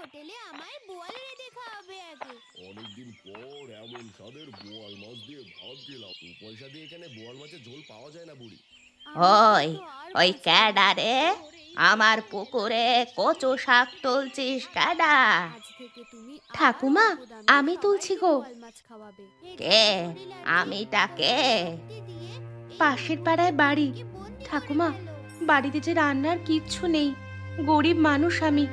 হোটেলে আমায় বোয়াল রেঁধে খাওয়াবে আগে। অনেকদিন পর এমন স্বাদের বোয়াল মাছ দিয়ে ভাত খেলাম। 2 পয়সা দিয়ে এখানে বোয়াল মাছের ঝোল পাওয়া যায় না বুড়ি। আমি ওই কিন্তু আর ওই বাঁচবো না। ক্যাডা রে, ধরেই আমার ফেলবে। পুকুরে কচু শাক তুলছিস ক্যাডা? আজ থেকে তুমি আর ঠাকুমা, অল্প দামে আমি তুলছি সবাইকে গো। বোয়াল মাছ খাওয়াবে। এই কে? দেখো হরিলালজি, আমিটা কে? আমাকে শক্তি দিয়ে এই পাশের পাড়ায় বাড়ি। থেকে বন্দি করে ঠাকুমা, ফেলো। বাড়িতে যে রান্নার কিচ্ছু নেই, গরিব মানুষ আমি,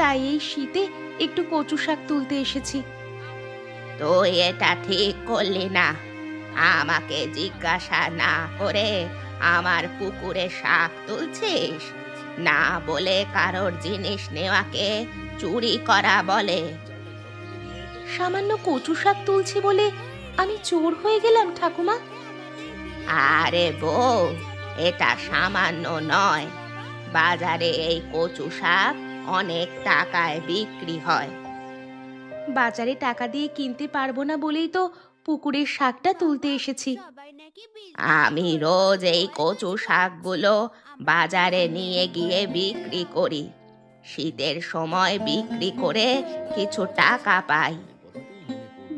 তাই এই শীতে একটু কচু শাক তুলতে এসেছি। তুই এটা ঠিক করলি না। আমাকে জিজ্ঞাসা না করে আমার পুকুরে শাক তুলছিস? না বলে কারোর জিনিস নেওয়াকে চুরি করা বলে। সামান্য কচু শাক তুলছি বলে আমি চোর হয়ে গেলাম ঠাকুমা? আরে বউ, এটা সামান্য নয়। বাজারে এই কচু শাক অনেক টাকায় বিক্রি হয়। বাজারে টাকা দিয়ে কিনতে পারবো না বলেই তো পুকুরের শাকটা তুলতে এসেছি। সবাই নাকি আমি রোজ এই কচু শাকগুলো বাজারে নিয়ে গিয়ে বিক্রি করি। শীতের সময় বিক্রি করে কিছু টাকা পাই।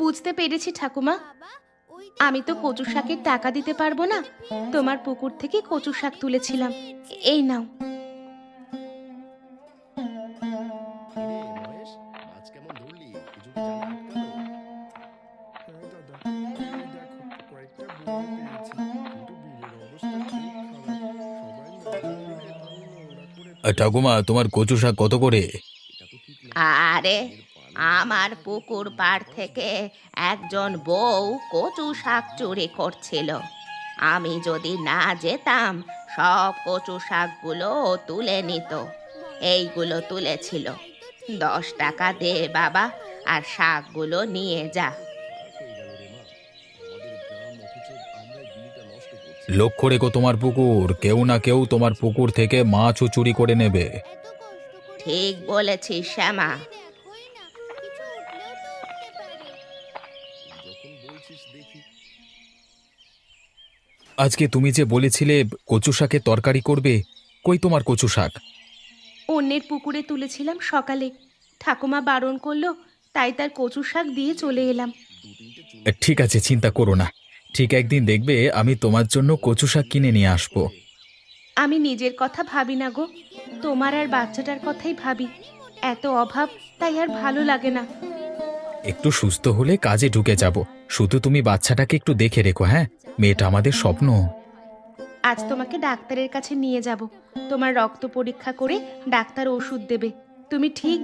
বুঝতে পেরেছি ঠাকুমা, আমি তো কচু শাকের টাকা দিতে পারবো না। তোমার পুকুর থেকে কচু শাক তুলেছিলাম, এই নাও। কিরে মহেশ, মাছ কেমন ধরলি? কিছু কি জালে আটকালো? হ্যাঁ দাদা, এই দেখো কয়েকটা বোয়াল পেয়েছি, কিন্তু বিলের অবস্থা খুব খারাপ। সবাই নদী ফেলে পানি নোংরা করে ঠাকুমা, তোমার কচু শাক কত করে? এটা তো ঠিক না। আরে, এর পানি আমার পুকুর পাড় থেকে একজন বউ কচু শাক চুরি করছিল। আমি যদি না যেতাম, সব কচু শাকগুলো ও তুলে নিত। এইগুলো তুলেছিল। 10 টাকা দে বাবা, আর শাকগুলো নিয়ে যা। খারাপ হয়ে গেল রে মা। আমাদের গ্রাম অথচ আমরা এই বিলটা নষ্ট করছি। লক্ষ্য রেখো তোমার পুকুর, কেউ না কেউ তোমার পুকুর থেকে মাছও চুরি করে নেবে। এত কষ্ট করে ঠিক বলেছিস শ্যামা। দেখোই না, কিছু উঠলেও তো উঠতে পারে। যখন বলছিস দেখি। আজকে তুমি যে বলেছিলে কচু শাকের তরকারি করবে, কই তোমার কচু শাক? অন্যের পুকুরে তুলেছিলাম সকালে, ঠাকুমা বারণ করলো, তাই তার কচু শাক দিয়ে চলে এলাম। 2-3টে চুল ঠিক আছে, চিন্তা করো না। ঠিক একদিন দেখবে আমি তোমার জন্য কচু শাক কিনে নিয়ে আসবো। আমি নিজের কথা ভাবি না গো, তোমার আর বাচ্চাটার কথাই ভাবি। এত অভাব, তাই আর ভালো লাগে না। একটু সুস্থ হলে কাজে ঢুকে যাব। শুধু তুমি বাচ্চাটাকে একটু দেখে রেখো, হ্যাঁ? মেয়েটা আমাদের স্বপ্ন। আজ তোমাকে ডাক্তারের কাছে নিয়ে যাব, তোমার রক্ত পরীক্ষা করে ডাক্তার ওষুধ দেবে। তুমি ঠিক